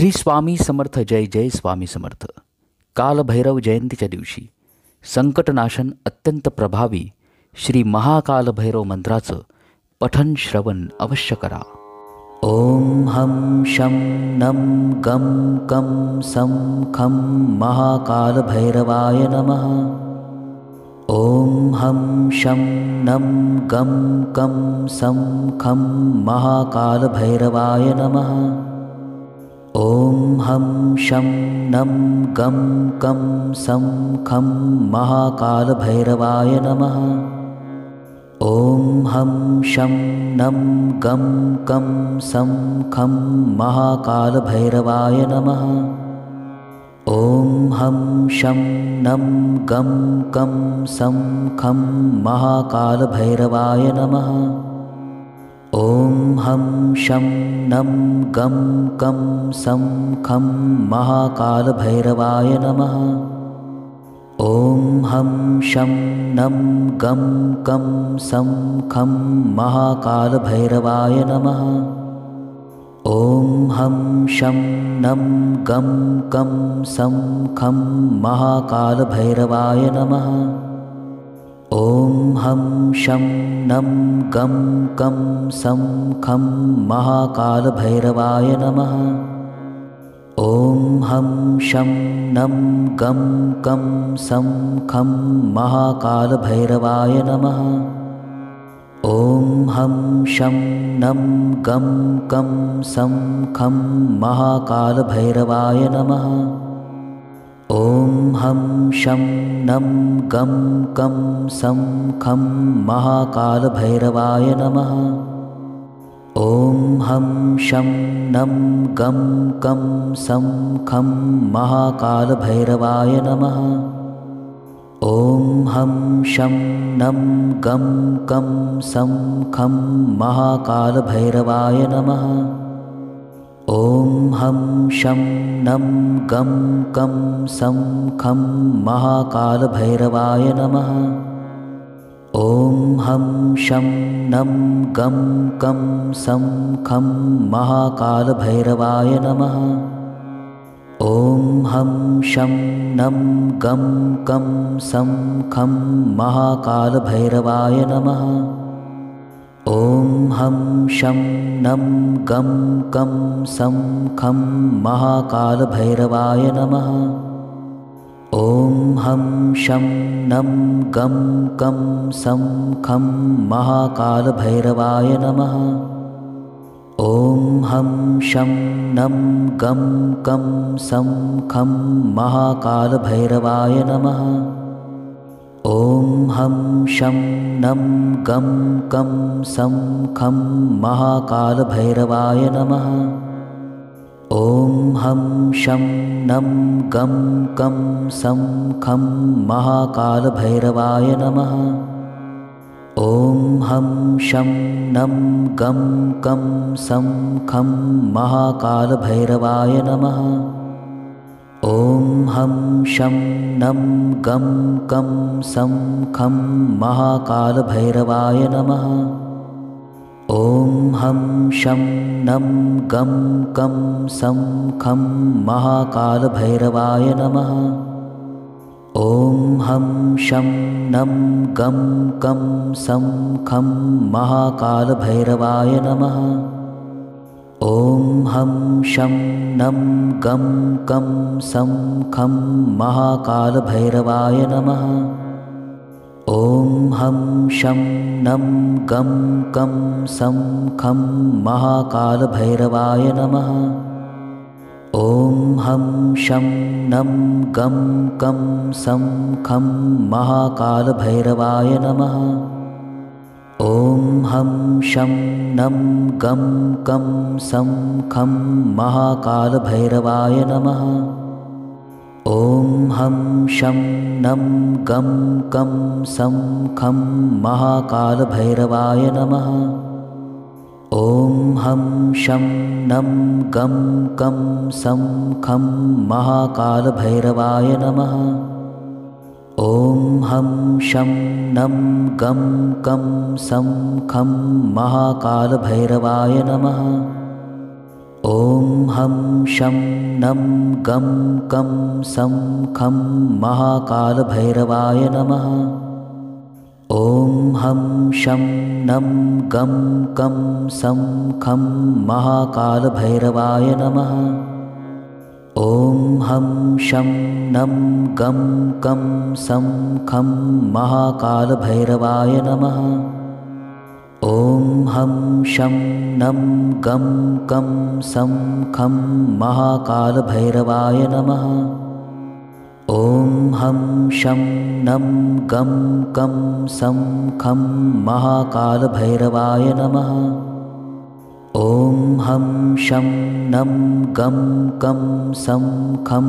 श्री स्वामी समर्थ. जय जय स्वामी समर्थ. कालभैरव जयंतीच्या दिवशी संकटनाशन अत्यंत प्रभावी श्री महाकालभैरव मंत्राचं पठन श्रवण अवश्य करा. ओम हम शं नं गं कं सं खं महाकालभैरवाय नमः. ओम हम शं नं गं कं सं खं महाकालभैरवाय नमः. ओम हम शं नं गं कं सं खं महाकालभैरवाय नमः. ओम हम शं नं गं कं सं खं महाकालभैरवाय नमः. ओम हम शं नं गं कं सं खं महाकालभैरवाय नमः. ओम हम शं नं गं कं सं खं महाकालभैरवाय नमः. ओम हम शं नं गं कं सं खं महाकालभैरवाय नमः. ओम हम शं नं गं कं सं खं महाकालभैरवाय नमः. ओम हम शं नं गं कं सं खं महाकालभैरवाय नमः. ओम हम शं नं गं कं सं खं महाकालभैरवाय नमः. ओम हम शं नं गं कं सं खं महाकालभैरवाय नमः. ओम हम शं नं गं कं सं खं महाकालभैरवाय नमः. ओम हम शं नं गं कं सं खं महाकालभैरवाय नमः. ओम हम शं नं गं कं सं खं महाकालभैरवाय नमः. ओम हम शं नं गं कं सं खं महाकालभैरवाय नमः. ओम हम शं नं गं कं सं खं महाकालभैरवाय नमः. ओम हम शं नं गं कं सं खं महाकालभैरवाय नमः. ओम हम शं नं गं कं सं खं महाकालभैरवाय नमः. ओम हम शं नं गं कं सं खं महाकालभैरवाय नमः. ओम हम शं नं गं कं सं खं महाकालभैरवाय नमः. ओम हम शं नं गं कं सं खं महाकालभैरवाय नमः. ओम हम शं नं गं कं सं खं महाकालभैरवाय नमः. ओम हम शं नं गं कं सं खं महाकालभैरवाय नमः. ओम हम शं नं गं कं सं खं महाकालभैरवाय नमः. ओम हम शं नं गं कं सं खं महाकालभैरवाय नमः. ओम हम शं नं गं कं सं खं महाकालभैरवाय नमः. ओम हम शं नं गं कं सं खं महाकालभैरवाय नमः. ओम हम शं नं गं कं सं खं महाकालभैरवाय नमः. ओम हम शं नं गं कं सं खं महाकालभैरवाय नमः. ओम हम शं नं गं कं सं खं महाकालभैरवाय नमः. ओम हम शं नं गं कं सं खं महाकालभैरवाय नमः. ओम हम शं नं गं कं सं खं महाकालभैरवाय नमः. ओम हम शं नं गं कं सं खं महाकालभैरवाय नमः. ॐ हं शं नं गं कं सं खं महाकालभैरवाय नमः। ॐ हं शं नं गं कं सं खं महाकालभैरवाय नमः। ॐ हं शं नं गं कं सं खं महाकालभैरवाय नमः। ॐ हं शं नं गं कं सं खं महाकालभैरवाय नमः। ॐ हं शं नं गं कं सं खं महाकालभैरवाय नमः। ॐ हं शं नं गं कं सं खं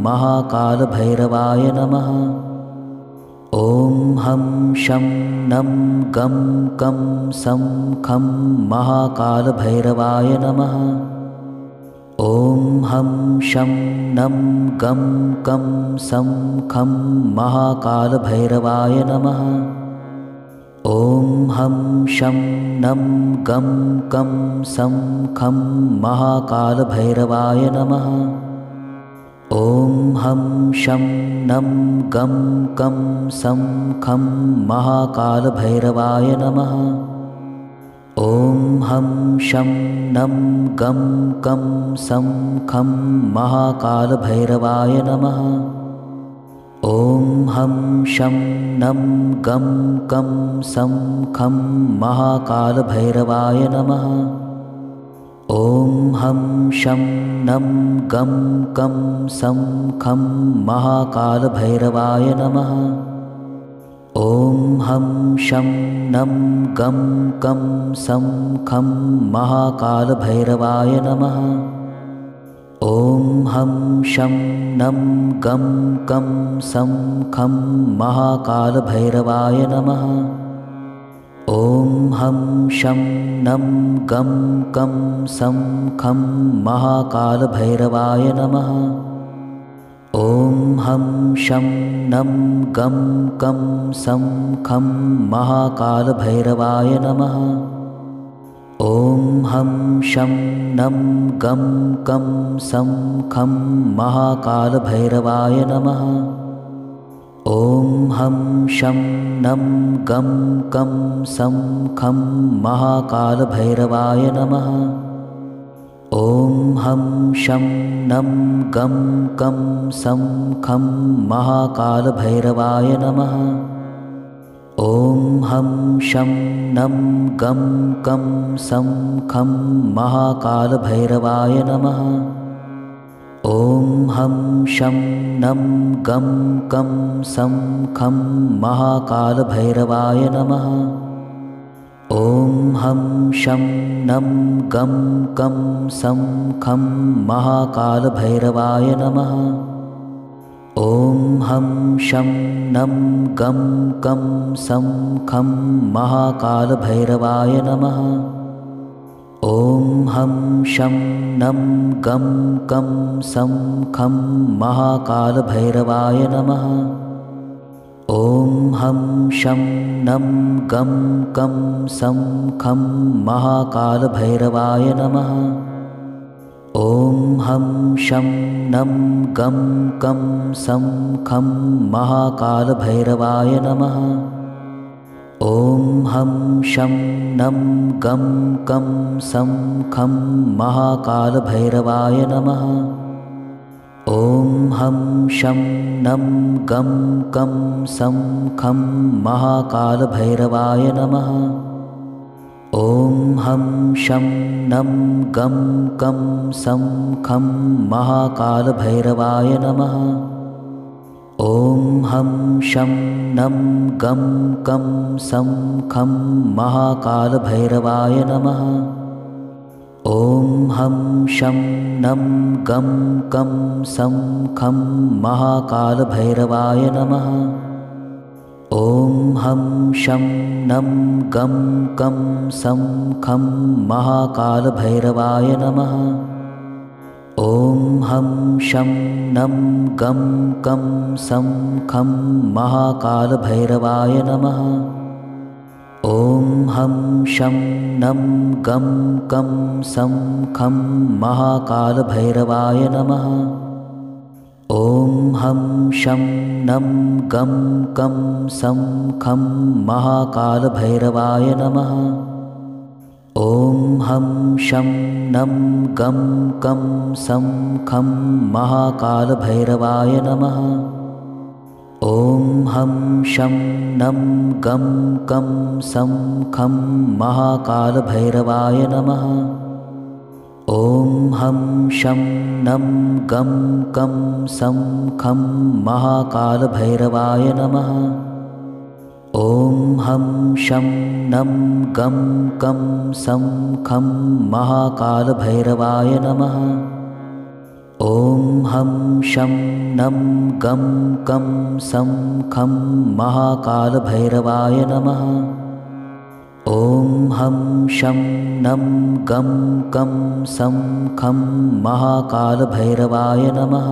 महाकालभैरवाय नमः। ॐ हं शं नं गं कं सं खं महाकालभैरवाय नमः। ॐ हं शं नं गं कं सं खं महाकालभैरवाय नमः। ॐ हं शं नं गं कं सं खं महाकालभैरवाय नमः। ॐ हं शं नं गं कं सं खं महाकालभैरवाय नमः। ॐ हं शं नं गं कं सं खं महाकालभैरवाय नमः। ॐ हं शं नं गं कं सं खं महाकालभैरवाय नमः। ॐ हं शं नं गं कं सं खं महाकालभैरवाय नमः। ॐ हं शं नं गं कं सं खं महाकालभैरवाय नमः। ॐ हं शं नं गं कं सं खं महाकालभैरवाय नमः। ॐ हं शं नं गं कं सं खं महाकालभैरवाय नमः। ॐ हं शं नं गं कं सं खं महाकालभैरवाय नमः। ॐ हं शं नं गं कं सं खं महाकालभैरवाय नमः। ॐ हं शं नं गं कं सं खं महाकालभैरवाय नमः। ॐ हं शं नं गं कं सं खं महाकालभैरवाय नमः। ॐ हं शं नं गं कं सं खं महाकालभैरवाय नमः। ॐ हं शं नं गं कं सं खं महाकालभैरवाय नमः। ॐ हं शं नं गं कं सं खं महाकालभैरवाय नमः। ॐ हं शं नं गं कं सं खं महाकालभैरवाय नमः। ॐ हं शं नं गं कं सं खं महाकालभैरवाय नमः। ॐ हं शं नं गं कं सं खं महाकालभैरवाय नमः। ॐ हं शं नं गं कं सं खं महाकालभैरवाय नमः। ॐ हं शं नं गं कं सं खं महाकालभैरवाय नमः। ॐ हं शं नं गं कं सं खं महाकालभैरवाय नमः। ॐ हं शं नं गं कं सं खं महाकालभैरवाय नमः। ॐ हं शं नं गं कं सं खं महाकालभैरवाय नमः। ॐ हं शं नं गं कं सं खं महाकालभैरवाय नमः। ॐ हं शं नं गं कं सं खं महाकालभैरवाय नमः। ॐ हं शं नं गं कं सं खं महाकालभैरवाय नमः। ॐ हं शं नं गं कं सं खं महाकालभैरवाय नमः। ॐ हं शं नं गं कं सं खं महाकालभैरवाय नमः। ॐ हं शं नं गं कं सं खं महाकालभैरवाय नमः। ॐ हं शं नं गं कं सं खं महाकालभैरवाय नमः। ॐ हं शं नं गं कं सं खं महाकालभैरवाय नमः। ॐ हं शं नं गं कं सं खं महाकालभैरवाय नमः। ॐ हं शं नं गं कं सं खं महाकालभैरवाय नमः। ॐ हं शं नं गं कं सं खं महाकालभैरवाय नमः।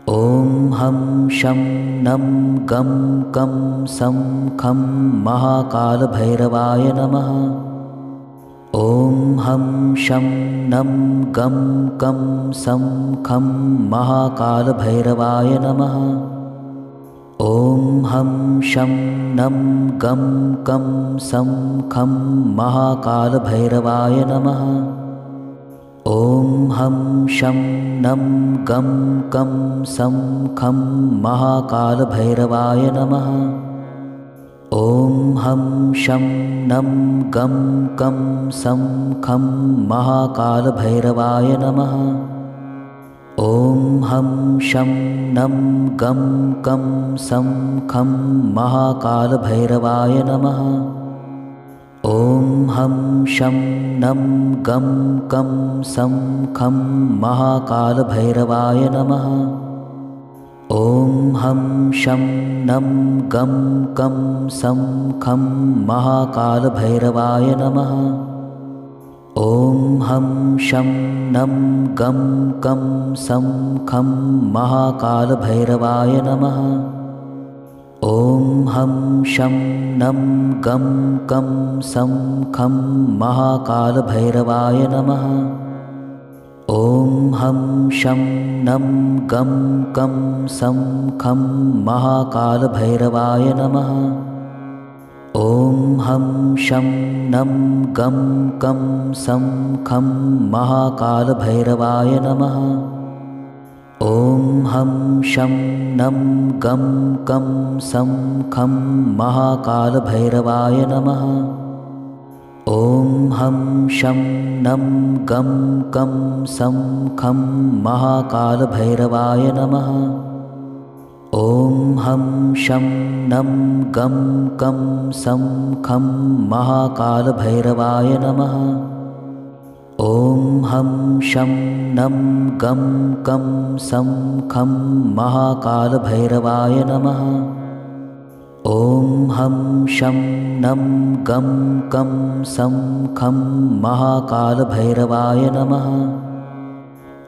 ॐ हं शं नं गं कं सं खं महाकालभैरवाय नमः। ॐ हं शं नं गं कं सं खं महाकालभैरवाय नमः। ॐ हं शं नं गं कं सं खं महाकालभैरवाय नमः। ॐ हं शं नं गं कं सं खं महाकालभैरवाय नमः। ॐ हं शं नं गं कं सं खं महाकालभैरवाय नमः। ॐ हं शं नं गं कं सं खं महाकालभैरवाय नमः। ॐ हं शं नं गं कं सं खं महाकालभैरवाय नमः। ॐ हं शं नं गं कं सं खं महाकालभैरवाय नमः। ॐ हं शं नं गं कं सं खं महाकालभैरवाय नमः। ॐ हं शं नं गं कं सं खं महाकालभैरवाय नमः। ॐ हं शं नं गं कं सं खं महाकालभैरवाय नमः। ॐ हं शं नं गं कं सं खं महाकालभैरवाय नमः। ॐ हं शं नं गं कं सं खं महाकालभैरवाय नमः। ॐ हं शं नं गं कं सं खं महाकालभैरवाय नमः। ॐ हं शं नं गं कं सं खं महाकालभैरवाय नमः। ॐ हं शं नं गं कं सं खं महाकालभैरवाय नमः। ॐ हं शं नं गं कं सं खं महाकालभैरवाय नमः।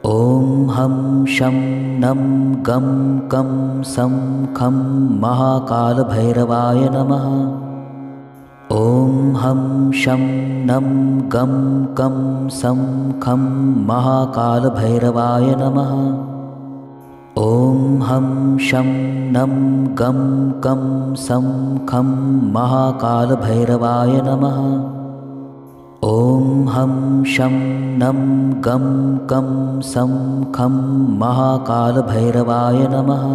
ॐ हं शं नं गं कं सं खं महाकालभैरवाय नमः। ॐ हं शं नं गं कं सं खं महाकालभैरवाय नमः। ॐ हं शं नं गं कं सं खं महाकालभैरवाय नमः। ॐ हं शं नं गं कं सं खं महाकालभैरवाय नमः।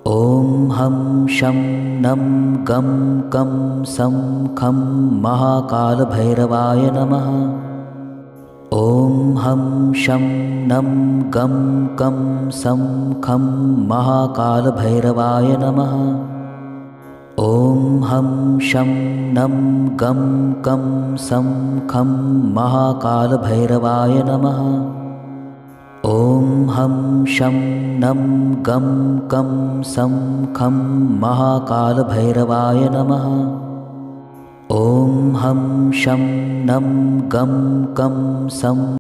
ॐ हं शं नं गं कं सं खं महाकालभैरवाय नमः। ॐ हं शं नं गं कं सं खं महाकालभैरवाय नमः। ॐ हं शं नं गं कं सं खं महाकालभैरवाय नमः। ॐ हं शं नं गं कं सं खं महाकालभैरवाय नमः। ॐ हं शं नं गं कं सं